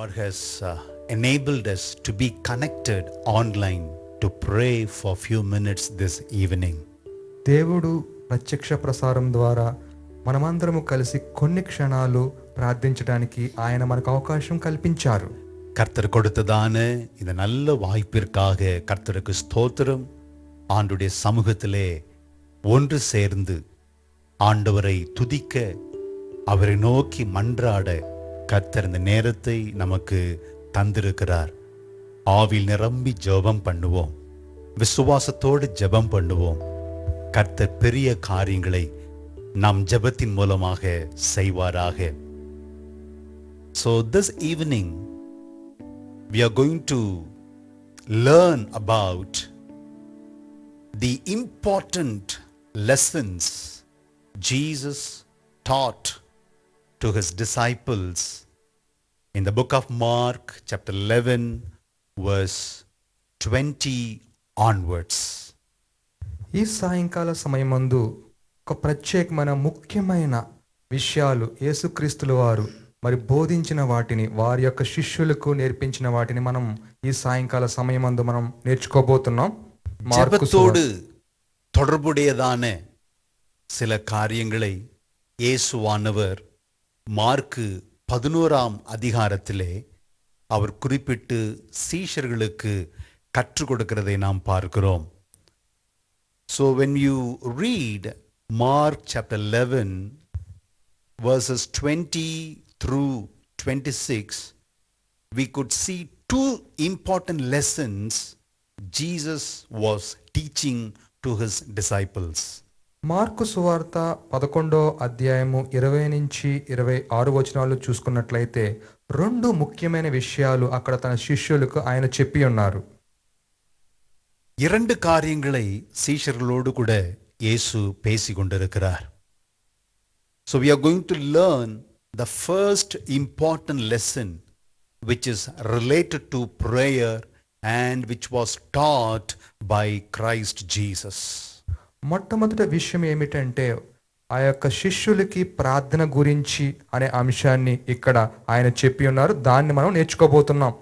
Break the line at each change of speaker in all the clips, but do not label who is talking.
God has enabled us to be connected online to pray for few minutes this evening.
దేవుడు ప్రత్యక్ష ప్రసారం ద్వారా మనమందరము కలిసి కొన్ని క్షణాలు ప్రార్థించడానికి ఆయన మనకు అవకాశం కల్పించారు.
கர்த்தர் கொடுத்ததான இந்த நல்ல வாய்ப்பிற்காக கர்த்தருக்கு ஸ்தோத்திரம். ஆண்டுடைய சமூகத்திலே ஒன்று சேர்ந்து ஆண்டவரை துதிக்க, அவரை நோக்கி மன்றாட கர்த்தர் இந்த நேரத்தை நமக்கு தந்திருக்கிறார். ஆவியில் நிரம்பி ஜெபம் பண்ணுவோம், விசுவாசத்தோடு ஜெபம் பண்ணுவோம். கர்த்தர் பெரிய காரியங்களை நம் ஜெபத்தின் மூலமாக செய்வாராக. So this evening we are going to learn about the important lessons Jesus taught to his disciples in the book of Mark chapter 11 verse 20 onwards.
ఈ సాయంకాల సమయమందు ఒక ప్రత్యేకమైన ముఖ్యమైన విషయాలు యేసుక్రీస్తుల వారు మరి బోధించిన వాటిని, వారి యొక్క శిష్యులకు నేర్పించిన వాటిని మనం ఈ సాయంకాల సమయమందు మనం నేర్చుకోబోతున్నాం.
ஜெபத்தோடு தொடர்புடையதான சில காரியங்களை இயேசுவானவர் மார்க்கு 11ஆம் அதிகாரத்திலே அவர் குறிப்பிட்டு சீஷர்களுக்கு கற்றுக் கொடுக்கிறதை நாம் பார்க்கிறோம். So when you read Mark chapter 11 verses 20 through 26, we could see two important lessons Jesus was teaching to his disciples.
Mark సువార్త 11వ అధ్యాయము 20 నుంచి 26 వచనాలు చూసుకున్నట్లయితే రెండు ముఖ్యమైన విషయాలు అక్కడ తన శిష్యులకు ఆయన చెప్పి ఉన్నారు.
இரண்டு காரியங்களை சீஷர்களோடு கூட இயேசு பேசிக் கொண்டிருக்கிறார். So we are going to learn the first important lesson which is related to prayer and which was taught by Christ Jesus.
మొట్టమొదటి విషయం ఏమిటంటే ఆ యొక్క శిష్యులకి ప్రార్థన గురించి అనే అంశాన్ని ఇక్కడ ఆయన చెప్పి ఉన్నారు. దాన్ని మనం నేర్చుకోబోతున్నాం.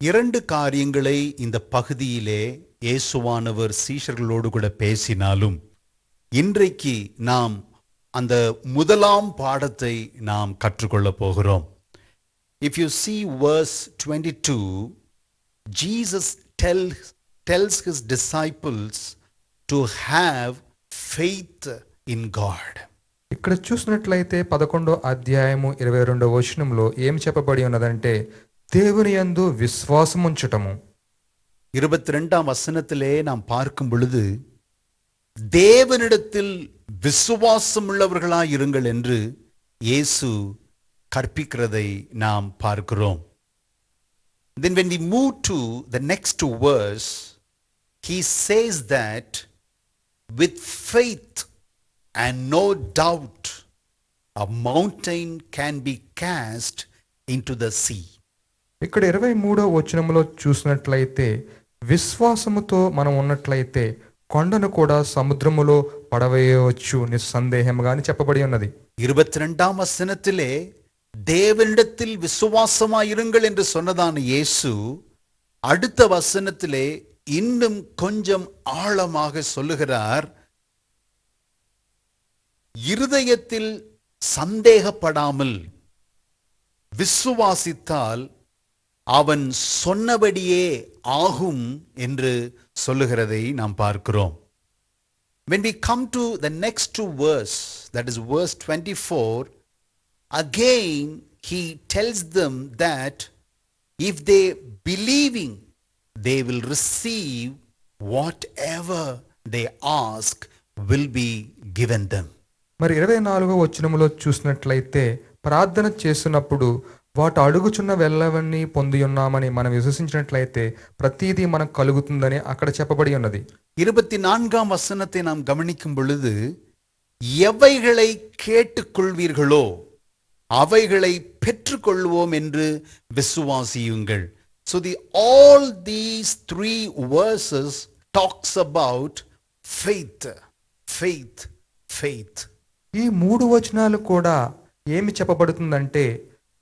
இரண்டு காரியங்களை இந்த பகுதியிலே இயேசுவானவர் சீஷர்களோடு கூட பேசினாலும் இன்றைக்கு நாம் அந்த முதலாம் பாடத்தை நாம் கற்றுக்கொள்ள போகிறோம். If you see verse 22, Jesus tells his disciples to have faith in God.
ఇక్కడ చూసినట్లయితే 11వ అధ్యాయము 22వ వచనంలో ఏం చెప్పబడి ఉన్నదంటే దేవుని యందు విశ్వాసం ఉంచటము.
22ஆம் வசனத்திலே நாம் பார்க்கும் பொழுது தேவனிடத்தில் விசுவாசம் உள்ளவர்களாய் இருங்கள் என்று இயேசு கற்பிக்கிறதை நாம் பார்க்கிறோம். Then when we move to the next verse, he says that with faith and no doubt a mountain can be cast into the sea.
ఇక్కడ 23వ వచనంలో చూసినట్లయితే విశ్వాసముతో మనం ఉన్నట్లయితే కొండను కూడా సముద్రములో పడవేయవచ్చు నిస్సందేహంగా అని చెప్పబడి ఉన్నది.
22ஆம் வசனத்திலே தேவனிடத்தில் விசுவாசமாயிருங்கள் என்று சொன்னதான இயேசு அடுத்த வசனத்திலே இன்னும் கொஞ்சம் ஆழமாக சொல்லுகிறார், இருதயத்தில் சந்தேகப்படாமல் விசுவாசித்தால் அவன் சொன்னபடியே ஆகும் என்று சொல்லுகிறதை நாம் பார்க்கிறோம். When we come to the next verse, that is verse 24, again he tells them that if they believing, they will receive whatever they ask will be given them.
మరి 24వ వచనములో చూసినట్లయితే ప్రార్థన చేసినప్పుడు వాటి అడుగుచున్న వెళ్ళవన్నీ పొంది ఉన్నామని మనం విశ్వసించినట్లయితే ప్రతిదీ మనకు కలుగుతుందని అక్కడ చెప్పబడి ఉన్నది.
24ஆம் வசனத்தை நாம் கவனிக்கும் பொழுது எவைகளை கேட்டுக்கொள்வீர்களோ அவைகளை பெற்றுக்கொள்வோம் என்று விசுவாசியுங்கள். So all these three verses talks about faith, faith, faith.
ఈ 3 వచనాలు కూడా ఏమి చెప్పబడుతుందంటే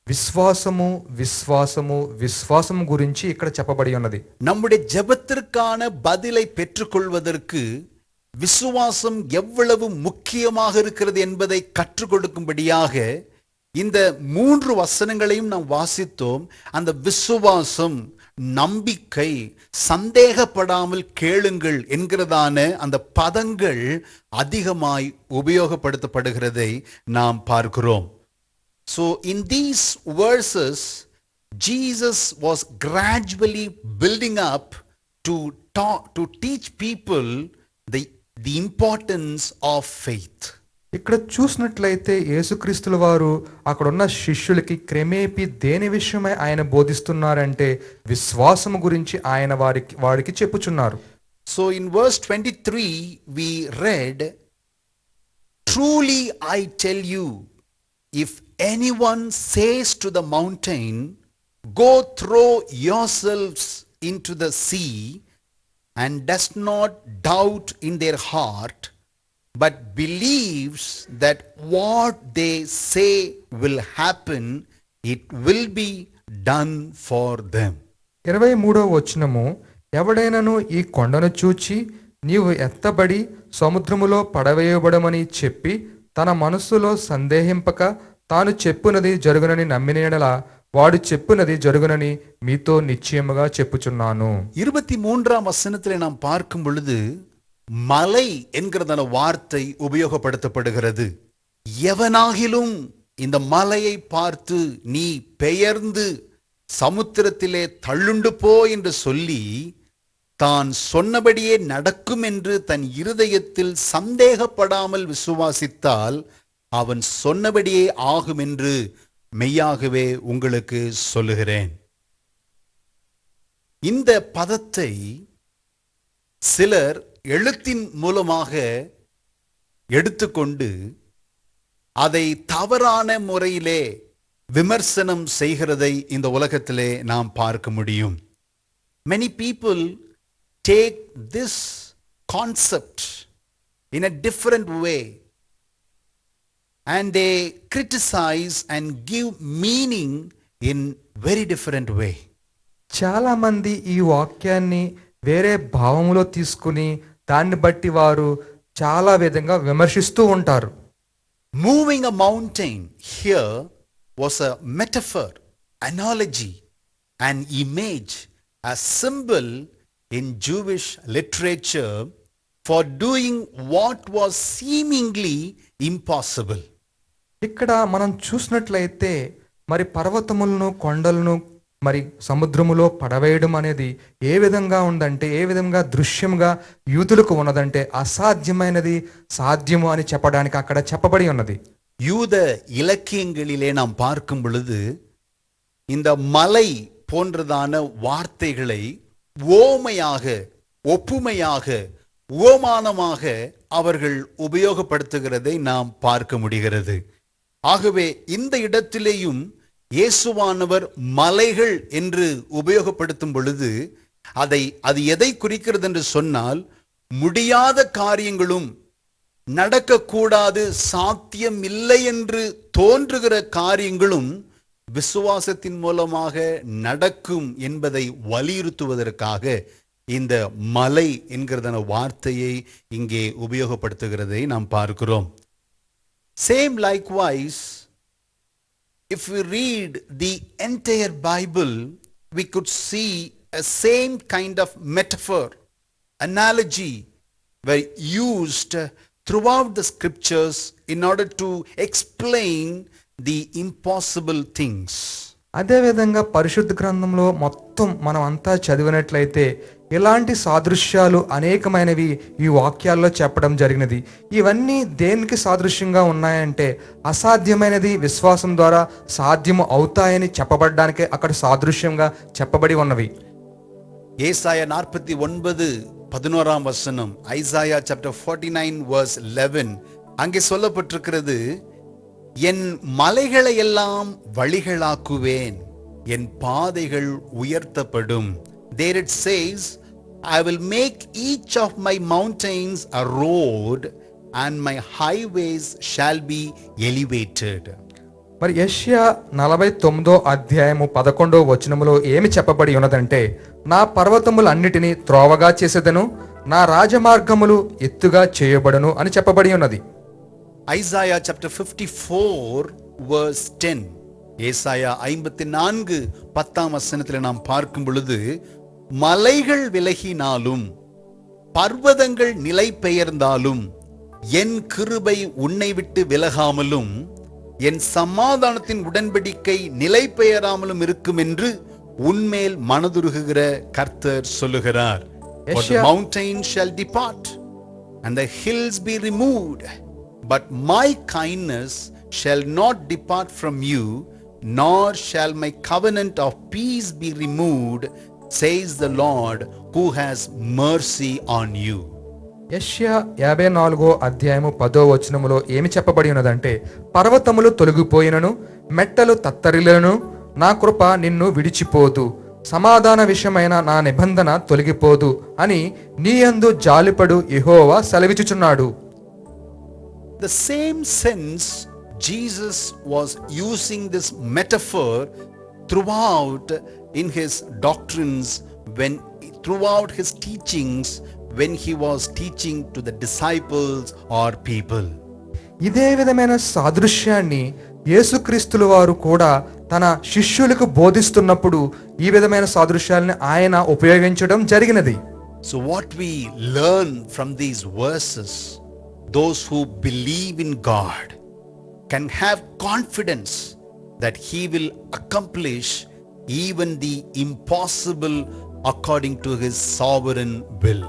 విశ్వాసము విశ్వాసము విశ్వాసము గురించి ఇక్కడ చెప్పబడి ఉన్నది.
நம்முடைய ஜெபத்திற்கான பதிலை பெற்றுக்கொள்வதற்கு விசுவாசம் எவ்வளவு முக்கியமாக இருக்கிறது என்பதை கற்றுக் கொடுக்கும்படியாக இந்த 3 வசனங்களையும் நாம் வாசித்தோம். அந்த விசுவாசம், நம்பிக்கை, சந்தேகப்படாமல் கேளுங்கள் என்கிறதான அந்த பதங்கள் அதிகமாய் உபயோகப்படுத்தப்படுகிறதை நாம் பார்க்கிறோம். So in these verses, Jesus was gradually building up to teach people the importance of faith.
ఇక్కడ చూసినట్లయితే యేసుక్రీస్తుల వారు అక్కడున్న శిష్యులకి క్రమేపీ దేని విషయమై ఆయన బోధిస్తున్నారంటే విశ్వాసము గురించి ఆయన వారికి చెప్పుచున్నారు.
So in verse 23 we read, "Truly I tell you, if anyone says to the mountain, go throw yourselves into the sea, and does not doubt in their heart, but believes that what they say will happen, it will be done for them."
23వ వచనము, ఎవడైనను ఈ కొండను చూచి నీవు ఎత్తబడి సముద్రములో పడవేయబడమని చెప్పి తన మనస్సులో సందేహింపక తాను చెప్పునది జరుగునని నమ్మిన యెడల వాడు చెప్పునది జరుగునని మీతో నిశ్చయముగా చెప్పుచున్నాను.
23ஆம் வசனத்திலே நாம் பார்க்கும் பொழுது மலை என்கிறதான வார்த்தை உபயோகப்படுத்தப்படுகிறது. எவனாகிலும் இந்த மலையை பார்த்து நீ பெயர்ந்து சமுத்திரத்திலே தள்ளுண்டு போ என்று சொல்லி தான் சொன்னபடியே நடக்கும் என்று தன் இருதயத்தில் சந்தேகப்படாமல் விசுவாசித்தால் அவன் சொன்னபடியே ஆகும் என்று மெய்யாகவே உங்களுக்கு சொல்லுகிறேன். இந்த பதத்தை சிலர் எழுத்தின் மூலமாக எடுத்துக்கொண்டு அதை தவறான முறையிலே விமர்சனம் செய்கிறதை இந்த உலகத்திலே நாம் பார்க்க முடியும். Many people take this concept in a different way, and they criticize and give meaning in very different way.
చాలా మంది ఈ వాక్యాన్ని వేరే భావములో తీసుకుని దాన్ని బట్టి వారు చాలా విధంగా విమర్శిస్తూ ఉంటారు.
Moving a mountain here was a metaphor, analogy, an image, a symbol in Jewish literature for doing what was seemingly impossible.
ఇక్కడ మనం చూసినట్లయితే మరి పర్వతములను కొండలను మరి సముద్రములో పడవేయడం అనేది ఏ విధంగా ఉందంటే, ఏ విధంగా దృశ్యంగా యూదులకు ఉన్నదంటే అసాధ్యమైనది సాధ్యము అని చెప్పడానికి అక్కడ చెప్పబడి ఉన్నది.
யூத இலக்கியங்களிலே நாம் பார்க்கும் பொழுது இந்த மலை போன்றதான வார்த்தைகளை ஓமையாக, ஒப்புமையாக, உவமானமாக அவர்கள் உபயோகப்படுத்துகிறதை நாம் பார்க்க முடிகிறது. ஆகவே இந்த இடத்திலேயும் இயேசுவானவர் மலைகள் என்று உபயோகப்படுத்தும் பொழுது அது எதை குறிக்கிறது என்று சொன்னால், முடியாத காரியங்களும் நடக்கக்கூடாது, சாத்தியம் இல்லை என்று தோன்றுகிற காரியங்களும் விசுவாசத்தின் மூலமாக நடக்கும் என்பதை வலியுறுத்துவதற்காக இந்த மலை என்கிறதான வார்த்தையை இங்கே உபயோகப்படுத்துகிறதை நாம் பார்க்கிறோம். Same likewise, if we read the entire Bible, we could see a same kind of metaphor, analogy were used throughout the scriptures in order to explain the impossible things.
అదే విధంగా పరిశుద్ధ గ్రంథంలో మొత్తం మనం అంతా చదివినట్లయితే ఇలాంటి సాదృశ్యాలు అనేకమైనవి ఈ వాక్యాల్లో చెప్పడం జరిగినది. ఇవన్నీ దేనికి సాదృశ్యంగా ఉన్నాయంటే అసాధ్యమైనది విశ్వాసం ద్వారా సాధ్యము అవుతాయని చెప్పబడడానికే అక్కడ సాదృశ్యంగా చెప్పబడి ఉన్నవి.
ஏசாயா 49:11 வசனம், ஐசாயா சாப்டர் 49 verse 11, அங்கே சொல்லப்பட்டிருக்கிறது, என் மலைகளை எல்லாம் வழிகளாக்குவேன், என் பாதைகள் உயர்த்தப்படும். There it says, I will make each of my mountains a road and my highways shall be elevated.
మరి యెషయా 49 అధ్యాయము 11 వచనములో ఏమి చెప్పబడి ఉన్నదంటే, నా పర్వతములన్నిటినీ త్రోవగా చేసేదను, నా రాజమార్గములు ఎత్తుగా చేయబడును అని చెప్పబడి ఉన్నది.
Isaiah chapter 54 verse 10. ஏசாயா 54 10ஆம் வசனத்தில் நாம் பார்க்கும் பொழுது, மலைகள் விலகினாலும் பர்வதங்கள் நிலை பெயர்ந்தாலும் என் கிருபை உன்னை விட்டு விலகாமலும் என் சமாதானத்தின் உடன்படிக்கை நிலை பெயராமலும் இருக்கும் என்று உன்மேல் மனதுருகுகிற கர்த்தர் சொல்லுகிறார். For the mountains shall depart and the hills be removed, but my kindness shall not depart from you, nor shall my covenant of peace be removed, says the Lord who has mercy on you.
యెషయా 54 అధ్యాయము 10 వచనములో ఏమి చెప్పబడి ఉన్నదంటే, పర్వతములు తొలగిపోయినను మెట్టలు తత్తరిల్లును, నా కృప నిన్ను విడిచిపోదు, సమాధాన విషయమైన నా నిబంధన తొలగిపోదు అని నీయందు జాలిపడు యెహోవా సెలవిచ్చుచున్నాడు.
The same sense Jesus was using this metaphor throughout in his doctrines, throughout his teachings, when he was teaching to the disciples or people.
ఇదే విధమైన సాదృశ్యాన్ని యేసుక్రీస్తుల వారు కూడా తన శిష్యులకు బోధిస్తున్నప్పుడు ఈ విధమైన సాదృశ్యాలను ఆయన ఉపయోగించడం జరిగినది.
So what we learn from these verses, those who believe in God can have confidence that he will accomplish even the impossible according to his sovereign will.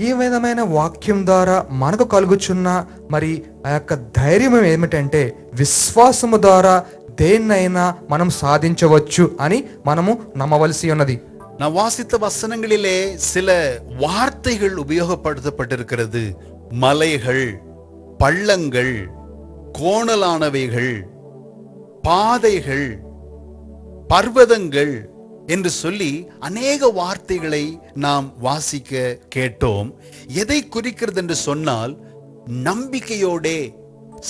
ఈ విధమైన వాక్యం ద్వారా మనకు కలుగుచున్న మరి ఆ యొక్క ధైర్యం ఏమిటంటే, విశ్వాసము ద్వారా దేన్నైనా మనం సాధించవచ్చు అని మనము నమ్మవలసి ఉన్నది.
நான் வாசித்த வசனங்களிலே சில வார்த்தைகள் உபயோகப்படுத்தப்பட்டிருக்கிறது. மலைகள், பள்ளங்கள், கோணலானவைகள், பாதைகள், பர்வதங்கள் என்று சொல்லி அநேக வார்த்தைகளை நாம் வாசிக்க கேட்டோம். எதை குறிக்கிறது என்று சொன்னால், நம்பிக்கையோடே,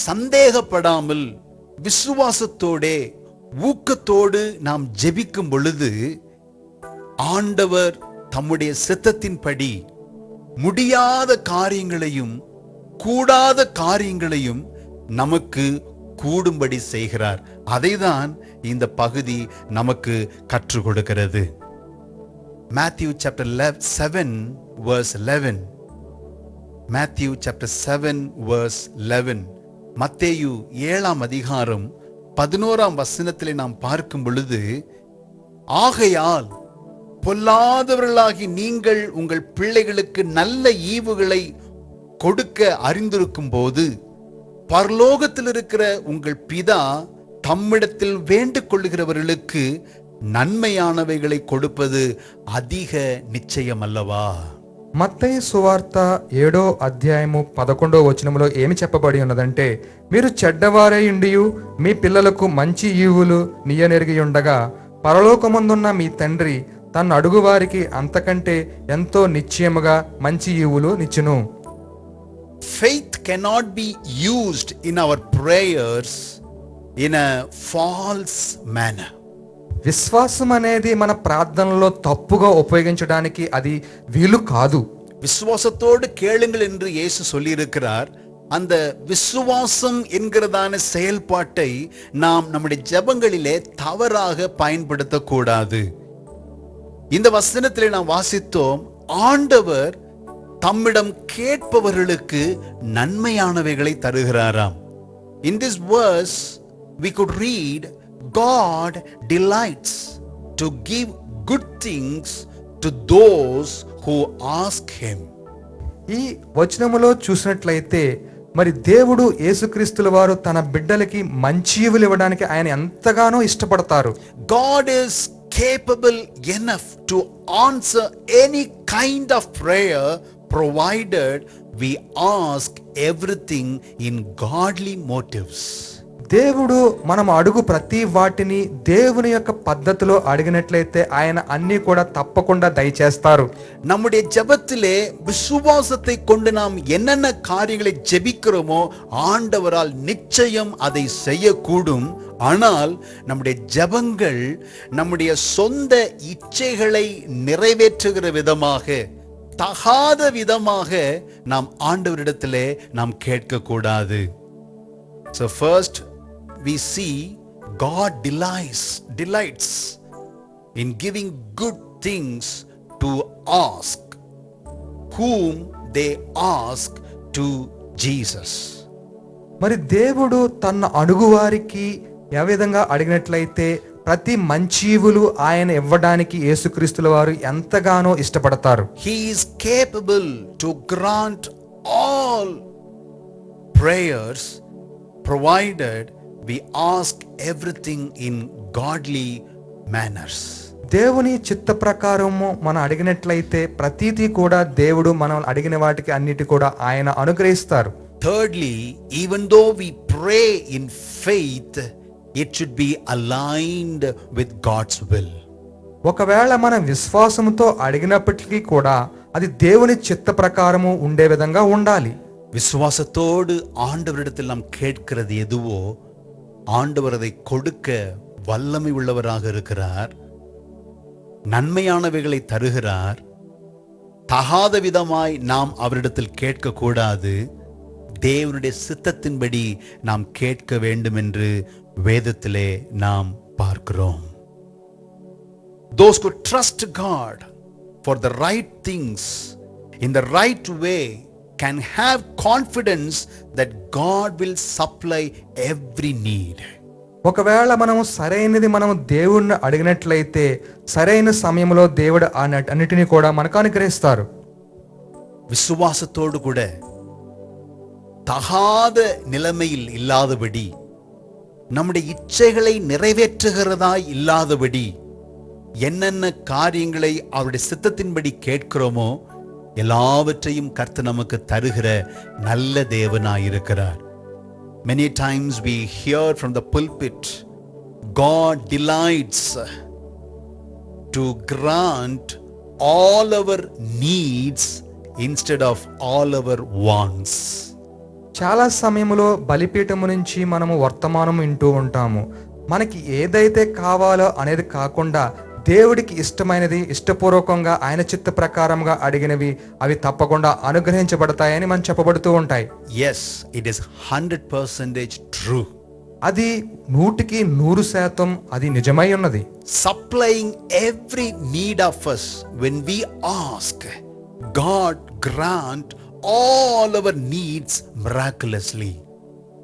சந்தேகப்படாமல், விசுவாசத்தோடே, ஊக்கத்தோடு நாம் ஜெபிக்கும் பொழுது ஆண்டவர் தம்முடைய சித்தத்தின்படி முடியாத காரியங்களையும் கூடாத காரியங்களையும் நமக்கு கூடும்படி செய்கிறார். அதைதான் இந்த பகுதி நமக்கு கற்றுக் கொடுக்கிறது. Matthew chapter 7 verse 11. Matthew chapter 7 verse 11. மத்தேயு 7ஆம் அதிகாரம் 11ஆம் வசனத்திலே நாம் பார்க்கும் பொழுது, ஆகையால் பொல்லாதவர்களாகி நீங்கள் உங்கள் பிள்ளைகளுக்கு நல்ல ஈவுகளை கொடுக்க அறிந்திருக்கும் போது பரலோகத்தில் இருக்கிற உங்கள் பிதா தம்மிடத்தில் வேண்டிக் கொள்ளுகிறவர்களுக்கு நன்மையானவைகளை கொடுப்பது அதிக நிச்சயம் அல்லவா?
మత్తయి సువార్త 7వ అధ్యాయము 11వ వచనములో ఏమి చెప్పబడి ఉన్నదంటే, మీరు చెడ్డవారై ఉండియు మీ పిల్లలకు మంచి ఈవులు నీయనెరిగి ఉండగా పరలోకమందున్న మీ తండ్రి తన అడుగువారికి అంతకంటే ఎంతో నిశ్చయముగా మంచి ఈవులు నిచ్చును.
Faith cannot be used in our prayers in a false manner.
విశ్వాసం అనేది మన ప్రార్థనలో తప్పుగా ఉపయోగించడానికి అది వీలు కాదు.
விசுவாசத்தோடு கேளுங்கள் என்று இயேசு சொல்லியிருக்கிறார். அந்த விசுவாசம் என்கிறதான செயல்பாட்டை நாம் நம்முடைய ஜெபங்களிலே தவறாக பயன்படுத்தக்கூடாது. இந்த வசனத்திலே நாம் வாசித்தோம், ஆண்டவர் தம்மிடம் கேட்பவர்களுக்கு நன்மையானவைகளை தருகிறாராம். In this verse we could read, God delights to give good things to those who ask him.
ఈ వచనములో చూసినట్లయితే మరి దేవుడు యేసుక్రీస్తుల వారు తన బిడ్డలకి మంచి ఈవులు ఇవ్వడానికి ఆయన ఎంతగానో ఇష్టపడతారు.
God is capable enough to answer any kind of prayer provided we ask everything in godly motives.
దేవుడు మనం అడుగు ప్రతి వాటిని దేవుని యొక్క పద్ధతిలో అడిగినట్లయితే ఆయన అన్ని కూడా తప్పకుండా దయచేస్తారు.
நம்முடைய ஜெபத்திலே விசுவாசத்தை கொண்டு நாம் என்னென்ன காரியங்களை ஜெபிக்கிறோமோ ஆண்டவரால் நிச்சயம் அதை செய்யக்கூடும். ஆனால் நம்முடைய ஜெபங்கள் நம்முடைய சொந்த இச்சைகளை நிறைவேற்றுகிற விதமாக, தகாத விதமாக நாம் ஆண்டவரிடத்திலே நாம் கேட்கக்கூடாது. So first we see God delights in giving good things to ask, whom they ask to Jesus.
మరి దేవుడు తన అడుగువారికి ఏ విధంగా అడిగినట్లయితే ప్రతి మంచీవులు ఆయన ఇవ్వడానికి యేసుక్రీస్తుల వారు ఎంతగానో ఇష్టపడతారు.
He is capable to grant all prayers provided we ask everything in godly manners.
దేవుని చిత్త ప్రకారము మనం అడిగినట్లయితే ప్రతిదీ కూడా దేవుడు మనం అడిగిన వాటికి అన్నిటి కూడా ఆయన అనుగ్రహిస్తారు.
Thirdly, even though we pray in faith, it should be aligned with God's will.
ఒకవేళ మనం విశ్వాసంతో అడిగినప్పటికీ కూడా అది దేవుని చిత్త ప్రకారము ఉండే విధంగా ఉండాలి.
விசுவாசத்தோடு ஆண்டவரிடத்தில் நாம் கேட்கிறது எதுவோ ஆண்டவர் அதை கொடுக்க வல்லமை உள்ளவராக இருக்கிறார். நன்மையானவைகளை தருகிறார். தகாத விதமாய் நாம் அவரிடத்தில் கேட்கக்கூடாது. தேவனுடைய சித்தத்தின்படி நாம் கேட்க வேண்டும் என்று வேதத்திலே நாம் பார்க்கிறோம். Those who trust God for the right things in the right way can have confidence that God will supply every need.
ఒకవేళ మనము సరైనది మనము దేవుణ్ణి అడిగినట్లయితే సరైన సమయంలో దేవుడు అన్నిటినీ కూడా మనకు అనుగ్రహిస్తారు.
விசுவாசத்தோடு கூட தகாத நிலைமையில் இல்லாதபடி, நம்முடைய இச்சைகளை நிறைவேற்றுகிறதாய் இல்லாதபடி, என்னென்ன காரியங்களை அவருடைய சித்தத்தின்படி கேட்கிறோமோ எல்லாவற்றையும் கர்த்தர் நமக்கு தருகிற நல்ல தேவனாயிருக்கிறார். Many times we hear from the pulpit, God delights to grant all our needs instead of all our wants.
చాలా సమయంలో బలిపీఠము నుంచి మనము వర్తమానం వింటూ ఉంటాము. మనకి ఏదైతే కావాలో అనేది కాకుండా దేవుడికి ఇష్టమైనది ఇష్టపూర్వకంగా ఆయన చిత్త ప్రకారంగా అడిగినవి అవి తప్పకుండా అనుగ్రహించబడతాయని మనం చెప్పబడుతూ ఉంటాయి.
Yes, it is 100% true.
అది 100% అది నిజమై ఉన్నది.
Supplying every need of us when we ask, God grant all our needs miraculously.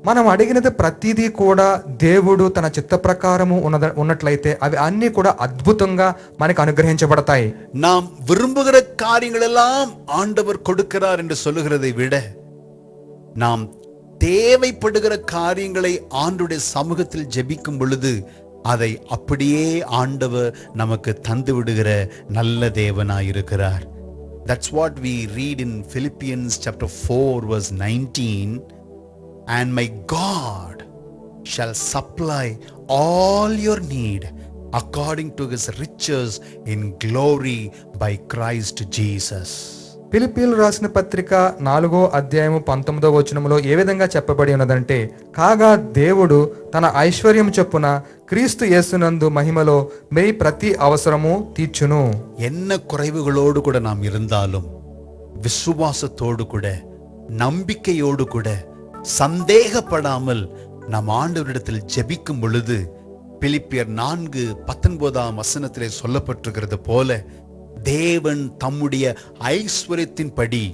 మనం అడిగినది ప్రతిదీ కూడా దేవుడు తన చిత్త ప్రకారము ఉన్నట్లయితే అవి అన్ని కూడా అద్భుతంగా మనకు అనుగ్రహించబడతాయి.
நாம் விரும்புகிற காரியங்கள் எல்லாம் ஆண்டவர் கொடுக்கிறார் என்று சொல்லுகிறதை விட, நாம் தேவைப்படுகிற காரியங்களை ஆண்டவருடைய சமூகத்தில் ஜெபிக்கும் பொழுது அதை அப்படியே ஆண்டவர் நமக்கு தந்து விடுகிற நல்ல தேவனாயிருக்கிறார். That's what we read in Philippians chapter 4 verse 19. And my God shall supply all your need according to his riches in glory by Christ Jesus.
ఫిలిప్పీయులకు రాసిన పత్రిక 4వ అధ్యాయము 19వ వచనములో ఏ విధంగా చెప్పబడి ఉన్నదంటే, కాగా దేవుడు తన ఐశ్వర్యం చొప్పున క్రీస్తు యేసునందు మహిమలో మీ ప్రతి అవసరము తీర్చును.
என்ன குறைவுகளோடு கூட நாம் இருந்தாலும் விசுவாசத்தோடு கூட நம்பிக்கையோடு கூட சந்தேகப்படாமல் நம் ஆண்டவரிடத்தில் ஜெபிக்கும் பொழுது பிலிப்பியர் 4:19 சொல்லப்பட்டிருக்கிறது போல தேவன் தம்முடைய ஐஸ்வரியத்தின்படி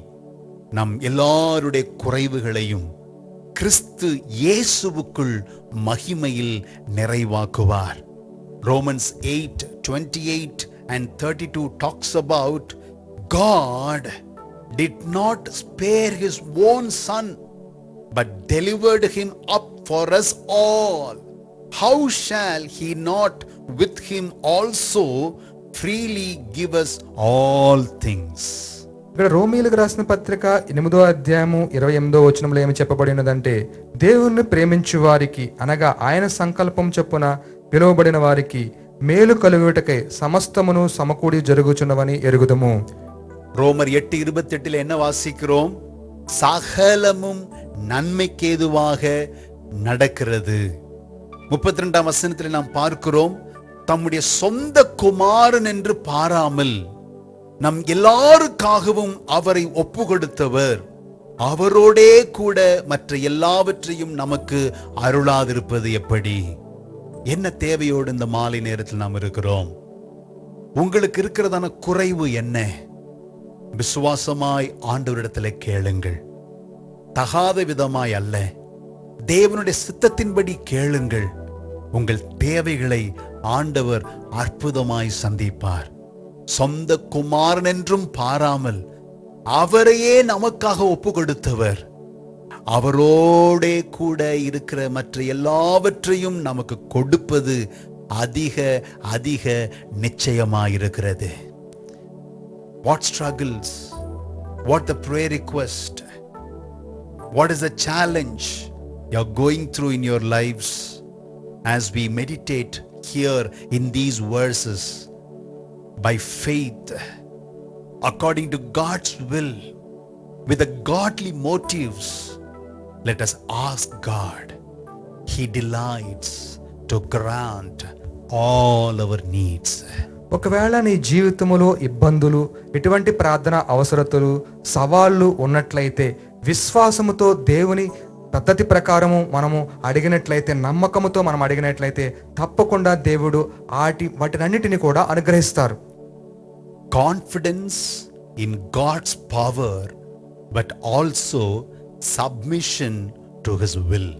நம் எல்லாருடைய குறைவுகளையும் கிறிஸ்து இயேசுவுக்குள் மகிமையில் நிறைவாக்குவார். Romans 8:28 and 32 talks about God did not spare his own son but delivered him up for us all. How shall he not with him also freely give us all things?
ఇక్కడ రోమీలకు రాసిన పత్రిక 8వ అధ్యాయము 28వ వచనంలో ఏమి చెప్పబడి ఉన్నదంటే, దేవుణ్ణి ప్రేమించు వారికి అనగా ఆయన సంకల్పం చొప్పున పిలువబడిన వారికి మేలు కలుగుటకై సమస్తమును సమకూడి జరుగుచున్నవని ఎరుగుదము.
ரோமர் 8:28 என்ன வாசிக்கிறோம்? சகலமும் நன்மைக்கு ஏதுவாக நடக்கிறது. 32ஆம் வசனத்தில் நாம் பார்க்கிறோம், தம்முடைய சொந்த குமாரன் என்று பாராமல் நம் எல்லாருக்காகவும் அவரை ஒப்பு கொடுத்தவர் அவரோடே கூட மற்ற எல்லாவற்றையும் நமக்கு அருளாதிருப்பது எப்படி? என்ன தேவையோடு இந்த மாலை நேரத்தில் நாம் இருக்கிறோம்? உங்களுக்கு இருக்கிறதான குறைவு என்ன? விசுவாசமாய் ஆண்டவரிடத்தில் கேளுங்கள். தகாத விதமாய் அல்ல, தேவனுடைய சித்தத்தின்படி கேளுங்கள். உங்கள் தேவைகளை ஆண்டவர் அற்புதமாய் சந்திப்பார். சொந்த குமாரன் என்றும் பாராமல் அவரையே நமக்காக ஒப்பு கொடுத்தவர் அவரோடே கூட இருக்கிற மற்ற எல்லாவற்றையும் நமக்கு கொடுப்பது அதிக அதிக நிச்சயமாயிருக்கிறது. What struggles? What the prayer request? What is the challenge you're going through in your lives? As we meditate here in these verses, by faith, according to God's will, with the godly motives, let us ask God. He delights to grant all our needs.
ఒకవేళ నీ జీవితంలో ఇబ్బందులు, ఎటువంటి ప్రార్థన అవసరతలు, సవాళ్లు ఉన్నట్లయితే విశ్వాసముతో దేవుని పద్ధతి ప్రకారము మనము అడిగినట్లయితే, నమ్మకముతో మనం అడిగినట్లయితే తప్పకుండా దేవుడు వాటినన్నిటిని కూడా అనుగ్రహిస్తారు.
Confidence in God's power, but also submission to His will.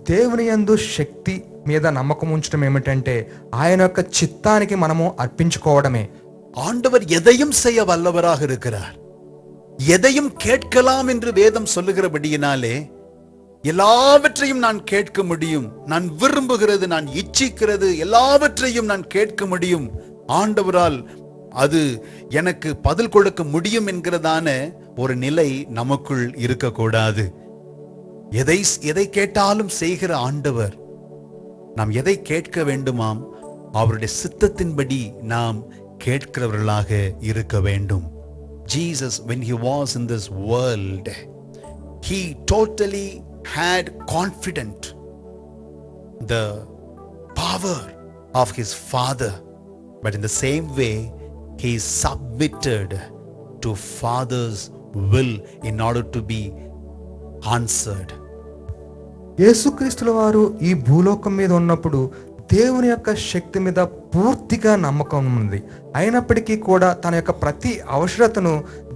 దేవుని యందు శక్తి మీద నమ్మకం ఉంచడం ఏమిటంటే ఆయన యొక్క చిత్తానికి మనము అర్పించుకోవడమే.
ஆண்டவர் எதையும் செய்ய வல்லவராக இருக்கிறார். எதையும் கேட்கலாம் என்று வேதம் சொல்லுகிறபடியினாலே எல்லாவற்றையும் நான் கேட்க முடியும். நான் விரும்புகிறது, நான் இச்சிக்கிறது எல்லாவற்றையும் நான் கேட்க முடியும். ஆண்டவரால் அது எனக்கு பதில் கொடுக்க முடியும் என்கிறதான ஒரு நிலை நமக்குள் இருக்கக்கூடாது. எதை கேட்டாலும் செய்கிற ஆண்டவர், நாம் எதை கேட்க வேண்டுமாம் அவருடைய சித்தத்தின்படி நாம் கேட்கிறவர்களாக இருக்க வேண்டும். Jesus, when he was in this world, he totally had confident the power of his Father, but in the same way he submitted to Father's will in order to be answered.
యేసుక్రీస్తుల వారు ఈ భూలోకం మీద ఉన్నప్పుడు దేవుని యొక్క శక్తి మీద పూర్తిగా నమ్మకం ఉంది. అయినప్పటికీ కూడా తన యొక్క ప్రతి అవసరతను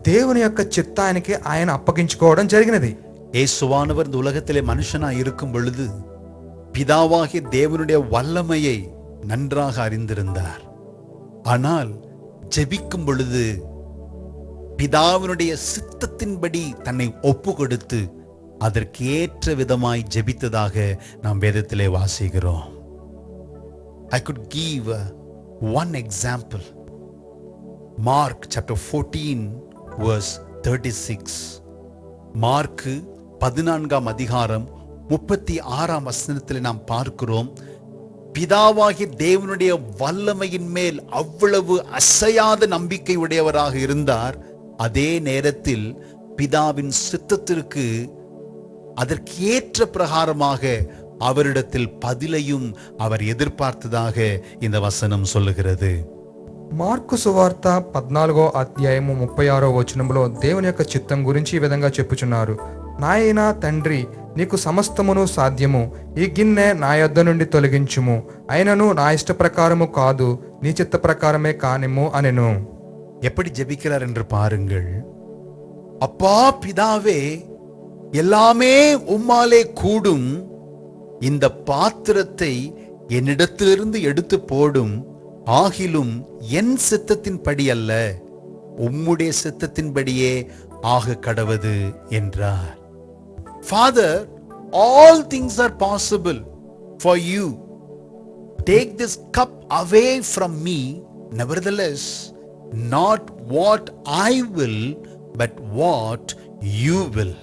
దేవుని యొక్క చిత్తానికి ఆయన అప్పగించుకోవడం జరిగినది.
இயேசுவானவர் இந்த உலகத்திலே மனுஷனாய் இருக்கும் பொழுது பிதாவாகிய தேவனுடைய வல்லமையை நன்றாக அறிந்திருந்தார். ஆனால் ஜெபிக்கும் பொழுது பிதாவினுடைய சித்தத்தின்படி தன்னை ஒப்பு கொடுத்து அதற்கேற்ற விதமாய் ஜெபித்ததாக நாம் வேதத்திலே வாசிக்கிறோம். I could give one example. Mark chapter 14 verse 36. Mark 14ஆம் அதிகாரம் 36ஆம் வசனத்தில் நாம் பார்க்கிறோம், பிதாவாகிய தேவனுடைய வல்லமையின் மேல் அவ்வளவு அசையாத நம்பிக்கை உடையவராக இருந்தார். அதே நேரத்தில் பிதாவின் சித்தத்திற்கு அதற்கு ஏற்ற பிரகாரமாக அவரிடத்தில் பதிலையும் அவர் எதிர்பார்த்ததாக இந்த வசனம் சொல்லுகிறது.
మార్కు సువార్త 14వ అధ్యాయము 36వ వచనంలో దేవుని యొక్క చిత్తం గురించి ఈ విధంగా చెప్పుచున్నారు. నాయన తండ్రి, నీకు సమస్తమును సాధ్యము, ఈ గిన్నె నా యొద్ద నుండి తొలగించుము, అయినను నా ఇష్ట ప్రకారము కాదు, నీ చిత్త ప్రకారమే కానిము అనెను.
எப்படி ஜெபிக்கிறார் என்று பாருங்கள். அப்பா பிதாவே, எல்லாமே உம்மாலே கூடும், இந்த பாத்திரத்தை என்னிடத்திலிருந்து எடுத்து போடும், ஆகிலும் என் சித்தத்தின்படி அல்ல, உம்முடைய சித்தத்தின்படியே ஆக கடவது என்றார். Father, all things are possible for you. Take this cup away from me. Nevertheless, not what I will, but what you will.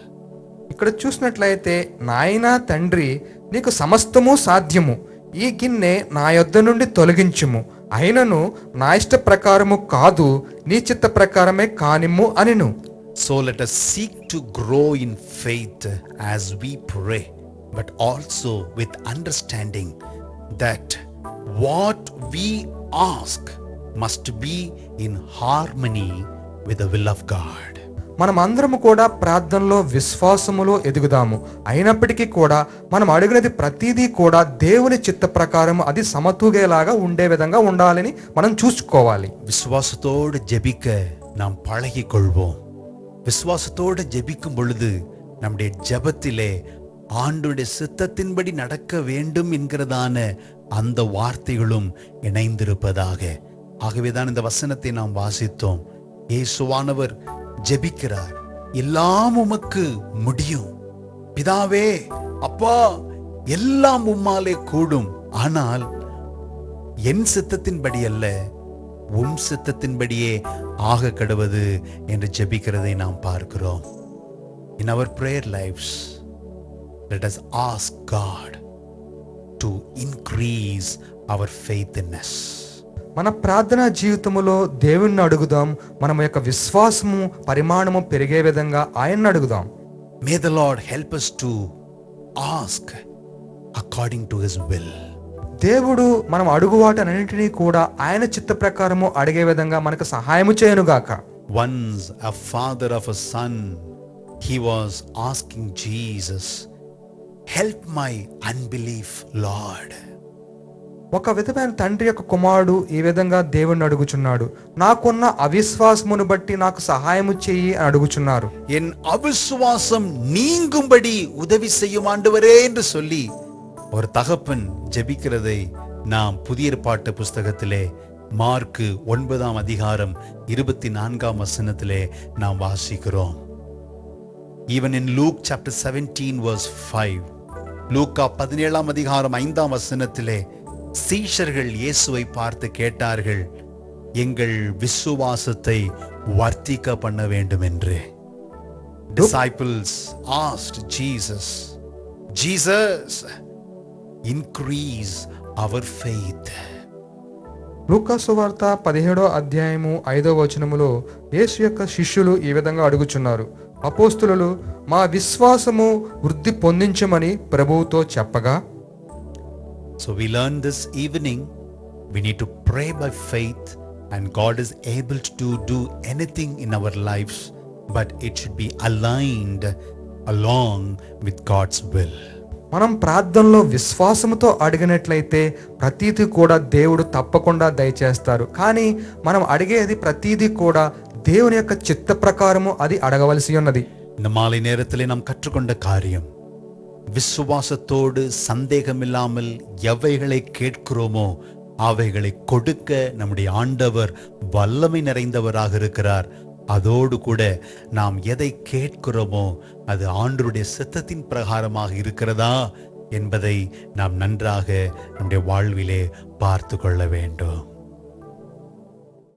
ఇక్కడ చూసినట్లయితే, నాయనా తండ్రి, నీకు సమస్తము సాధ్యము, ఈ గిన్నె నా యొద్ద నుండి తొలగించుము, అయినను నా ఇష్ట ప్రకారము కాదు, నీ చిత్త ప్రకారమే కానిమ్ము అనిను.
So let us seek to grow in faith as we pray, but also with understanding that what we ask must be in harmony with the will of God.
మనం అందరము కూడా ప్రార్థనలో విశ్వాసములో ఎదుగుదాము. అయినప్పటికీ కూడా మనం అడిగినది ప్రతిదీ కూడా దేవుని చిత్త ప్రకారం అది సమతూగేలాగా ఉండే విధంగా ఉండాలని మనం చూసుకోవాలి.
விசுவாசத்தோடு ஜெபிக்க நாம் பழகிக் கொள்வோம். விசுவாசத்தோடு ஜெபிக்கும் பொழுது நம்முடைய ஜெபத்திலே ஆண்டுடைய சித்தத்தின்படி நடக்க வேண்டும் என்கிறதான அந்த வார்த்தைகளும் இணைந்திருப்பதாக. ஆகவேதான் இந்த வசனத்தை நாம் வாசித்தோம். இயேசுவானவர் ஜெபிக்கிறார், எல்லாம் உமக்கு முடியும் பிதாவே, அப்பா, எல்லாம் உம்மாலே கூடும், ஆனால் என் சித்தத்தின்படி அல்ல, உம் சித்தத்தின்படியே ஆக கடவது என்று ஜெபிக்கிறதை நாம் பார்க்கிறோம். In our prayer lives, let us ask God to increase our faithfulness.
మన ప్రార్థనా జీవితములో దేవుణ్ణి అడుగుదాం. మన యొక్క విశ్వాసము పరిమాణము పెరిగే విధంగా ఆయన్ని అడుగుదాం.
May the Lord help us to ask according to His will.
దేవుడు మనం అడుగు వాటన్నింటినీ కూడా ఆయన చిత్త ప్రకారము అడిగే విధంగా మనకు సహాయము చేయనుగాక.
Once a father of a son, he was asking Jesus, help my unbelief, Lord.
ఒక విధమైన తండ్రి యొక్క కుమారుడు ఈ విధంగా దేవుణ్ణి అడుగుచున్నాడు, నాకున్న అవిశ్వాసమును బట్టి నాకు సహాయము చెయ్యి అని అడుగుచున్నారు.
என் அவிசுவாசம் நீங்கும்படி உதவி செய்யும் ஆண்டவரே என்று சொல்லி ஒரு தகப்பன் ஜெபிக்கிறதை நாம் புதிய ஏற்பாட்டு புஸ்தகத்திலே மார்க்கு 9 அதிகாரம் 24 வசனத்திலே நாம் வாசிக்கிறோம். Even in Luke chapter 17 verse 5, லூக்கா 17 அதிகாரம் 5 வசனத்திலே சீஷர்கள் இயேசுவை பார்த்து கேட்டார்கள், எங்கள் விசுவாசத்தை வர்த்திக்க பண்ண வேண்டும் என்று. Disciples asked Jesus, increase our faith.
లూకా సువార్త 17వ అధ్యాయము 5వ వచనములో యేసు యొక్క శిష్యులు ఈ విధంగా అడుగుచున్నారు, అపోస్తులు మా విశ్వాసము వృద్ధి పొందించమని ప్రభువుతో చెప్పగా.
So we learned this evening, we need to pray by faith, and God is able to do anything in our lives, but it should be aligned along with God's will.
మనం ప్రార్థనలో విశ్వాసముతో అడిగినట్లయితే ప్రతీది కూడా దేవుడు తప్పకుండా దయచేస్తారు. కానీ మనం அடிகேది ప్రతీది కూడా దేవుని యొక్క చిత్త ప్రకారము అది అడగవలసి ఉన్నది.
இந்த மாலை நேரத்திலே நாம் கற்றுக்கொண்ட காரியம், விசுவாசத்தோடு சந்தேகமில்லாமல் எவைகளை கேட்கிறோமோ அவைகளை கொடுக்க நம்முடைய ஆண்டவர் வல்லமை நிறைந்தவராக இருக்கிறார். அதோடு கூட நாம் எதை கேட்கிறோமோ அது ஆண்டவருடைய சித்தத்தின் பிரகாரமாக இருக்கிறதா என்பதை நாம் நன்றாக நம்முடைய வாழ்விலே பார்த்து கொள்ள வேண்டும்.